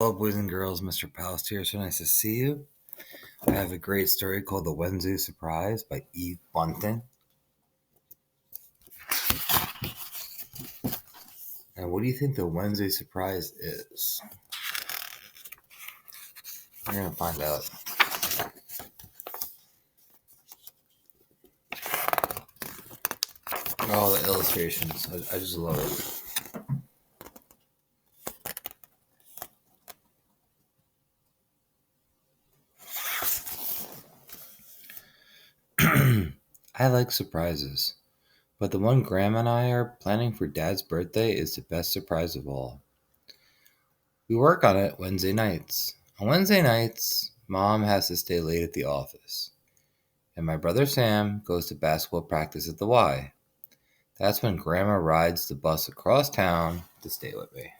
Hello, boys and girls. Mr. Palast here. So nice to see you. I have a great story called The Wednesday Surprise by Bunting. And what do you think the Wednesday surprise is? We're going to find out. Oh, the illustrations. I just love it. I like surprises, but the one Grandma and I are planning for Dad's birthday is the best surprise of all. We work on it Wednesday nights. On Wednesday nights, Mom has to stay late at the office, and my brother Sam goes to basketball practice at the Y. That's when Grandma rides the bus across town to stay with me.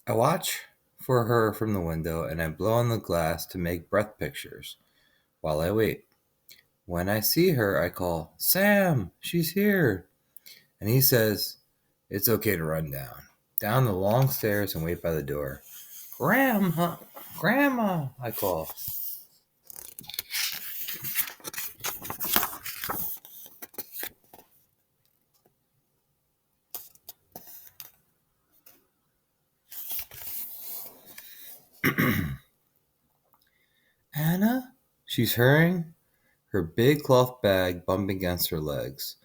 I watch for her from the window and I blow on the glass to make breath pictures while I wait. When I see her, I call, "Sam, she's here." And he says, "It's okay to run down the long stairs and wait by the door." Grandma, I call. Anna? She's hurrying, her big cloth bag bumping against her legs.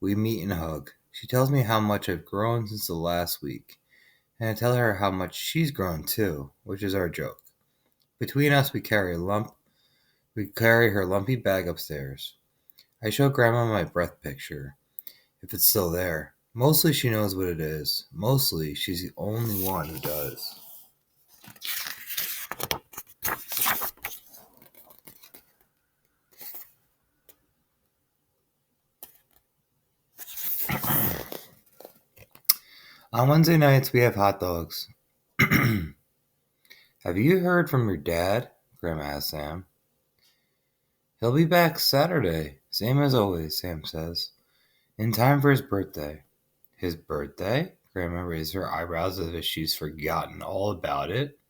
We meet and hug. She tells me how much I've grown since the last week, and I tell her how much she's grown too, which is our joke. Between us, we carry her lumpy bag upstairs. I show Grandma my breath picture, if it's still there. Mostly she knows what it is. Mostly she's the only one who does. On Wednesday nights, we have hot dogs. Have you heard from your dad? Grandma asked Sam. He'll be back Saturday, same as always, Sam says. In time for his birthday. His birthday? Grandma raised her eyebrows as if she's forgotten all about it.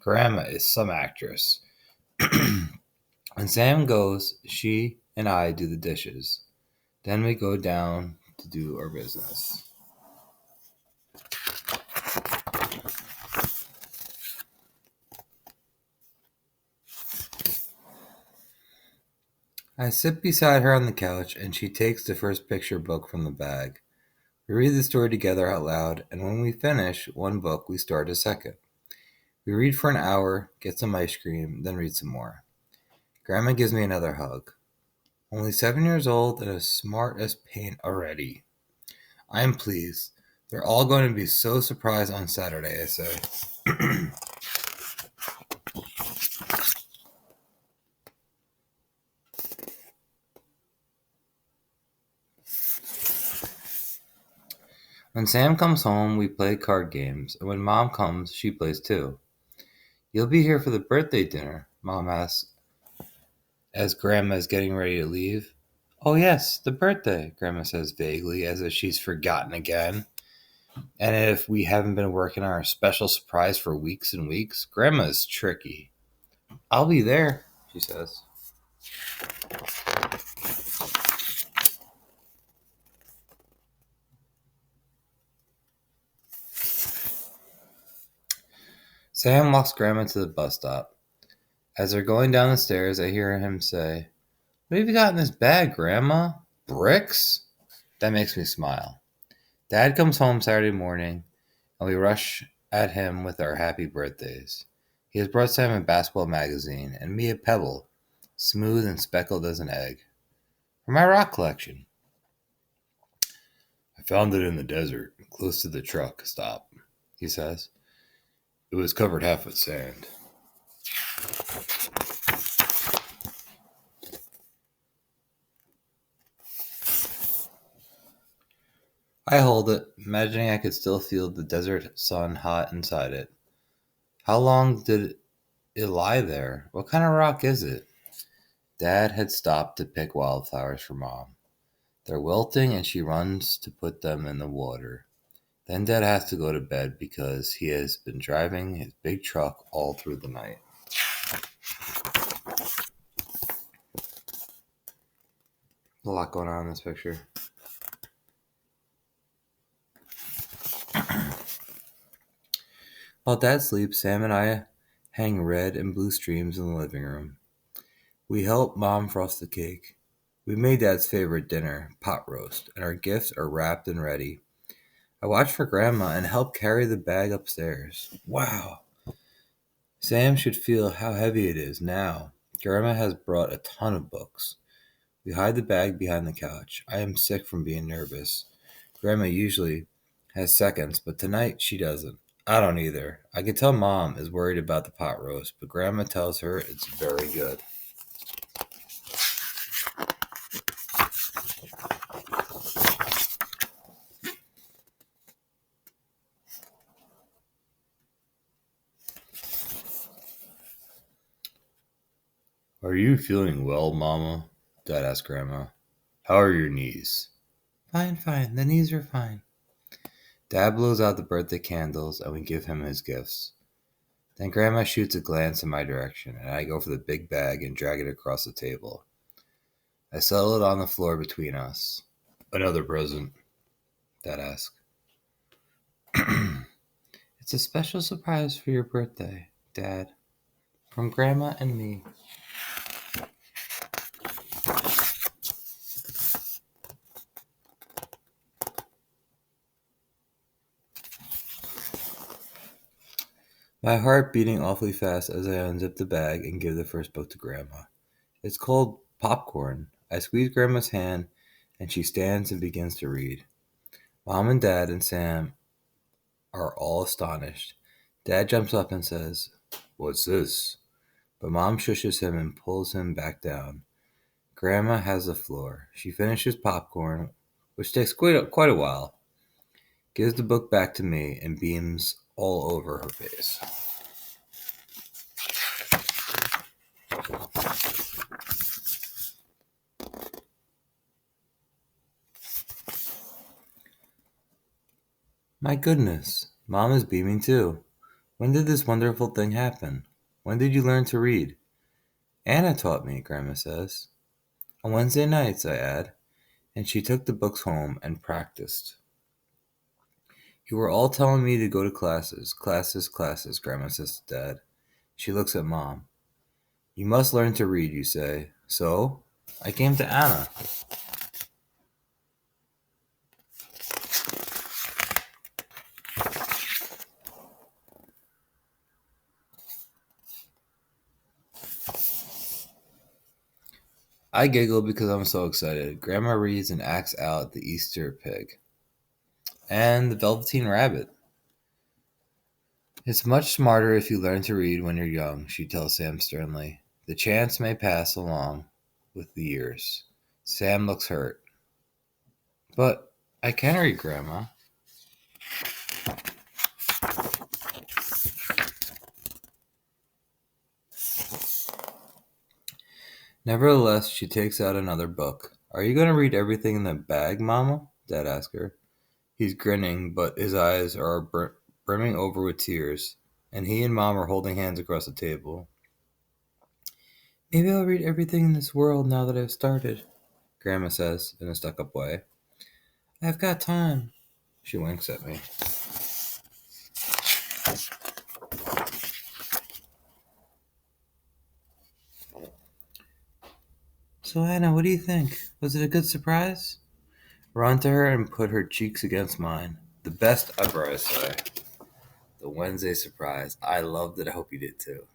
Grandma is some actress. When Sam goes, she and I do the dishes. Then we go down to do our business. I sit beside her on the couch and she takes the first picture book from the bag. We read the story together out loud, and when we finish one book, we start a second. We read for an hour, get some ice cream, then read some more. Grandma gives me another hug. Only 7 years old and as smart as paint already. I am pleased. They're all going to be so surprised on Saturday, I say. When Sam comes home, we play card games, and when Mom comes, she plays too. You'll be here for the birthday dinner, Mom asks as Grandma is getting ready to leave. Oh yes, the birthday, Grandma says vaguely, as if she's forgotten again. And if we haven't been working on our special surprise for weeks and weeks, Grandma's tricky. I'll be there, she says. Sam walks Grandma to the bus stop. As they're going down the stairs, I hear him say, "What have you got in this bag, Grandma? Bricks?" That makes me smile. Dad comes home Saturday morning, and we rush at him with our happy birthdays. He has brought Sam a basketball magazine, and me a pebble, smooth and speckled as an egg, for my rock collection. I found it in the desert, close to the truck stop, he says. It was covered half with sand. I hold it, imagining I could still feel the desert sun hot inside it. How long did it lie there? What kind of rock is it? Dad had stopped to pick wildflowers for Mom. They're wilting and she runs to put them in the water. Then Dad has to go to bed because he has been driving his big truck all through the night. A lot going on in this picture. While Dad sleeps, Sam and I hang red and blue streams in the living room. We help Mom frost the cake. We made Dad's favorite dinner, pot roast, and our gifts are wrapped and ready. I watch for Grandma and help carry the bag upstairs. Wow! Sam should feel how heavy it is now. Grandma has brought a ton of books. We hide the bag behind the couch. I am sick from being nervous. Grandma usually has seconds, but tonight she doesn't. I don't either. I can tell Mom is worried about the pot roast, but Grandma tells her it's very good. Are you feeling well, Mama? Dad asked Grandma. How are your knees? Fine, fine. The knees are fine. Dad blows out the birthday candles and we give him his gifts. Then Grandma shoots a glance in my direction, and I go for the big bag and drag it across the table. I settle it on the floor between us. Another present, Dad asks. It's a special surprise for your birthday, Dad. From Grandma and me. My heart beating awfully fast as I unzip the bag and give the first book to Grandma. It's called Popcorn. I squeeze Grandma's hand, and she stands and begins to read. Mom and Dad and Sam are all astonished. Dad jumps up and says, What's this? But Mom shushes him and pulls him back down. Grandma has the floor. She finishes Popcorn, which takes quite a while, gives the book back to me, and beams all over her face. My goodness, Mom is beaming too. When did this wonderful thing happen? When did you learn to read? Anna taught me, Grandma says. On Wednesday nights, I add, and she took the books home and practiced. You were all telling me to go to classes, classes, classes, Grandma says to Dad. She looks at Mom. You must learn to read, you say. So, I came to Anna. I giggle because I'm so excited. Grandma reads and acts out the Easter pig and the Velveteen Rabbit. It's much smarter if you learn to read when you're young, she tells Sam sternly. The chance may pass along with the years. Sam looks hurt. But I can read, Grandma. Nevertheless, she takes out another book. Are you going to read everything in the bag, Mama? Dad asks her. He's grinning, but his eyes are brimming over with tears, and he and Mom are holding hands across the table. Maybe I'll read everything in this world now that I've started, Grandma says in a stuck-up way. I've got time. She winks at me. So, Anna, what do you think? Was it a good surprise? Run to her and put her cheeks against mine. The best ever, I say. The Wednesday surprise. I loved it. I hope you did too.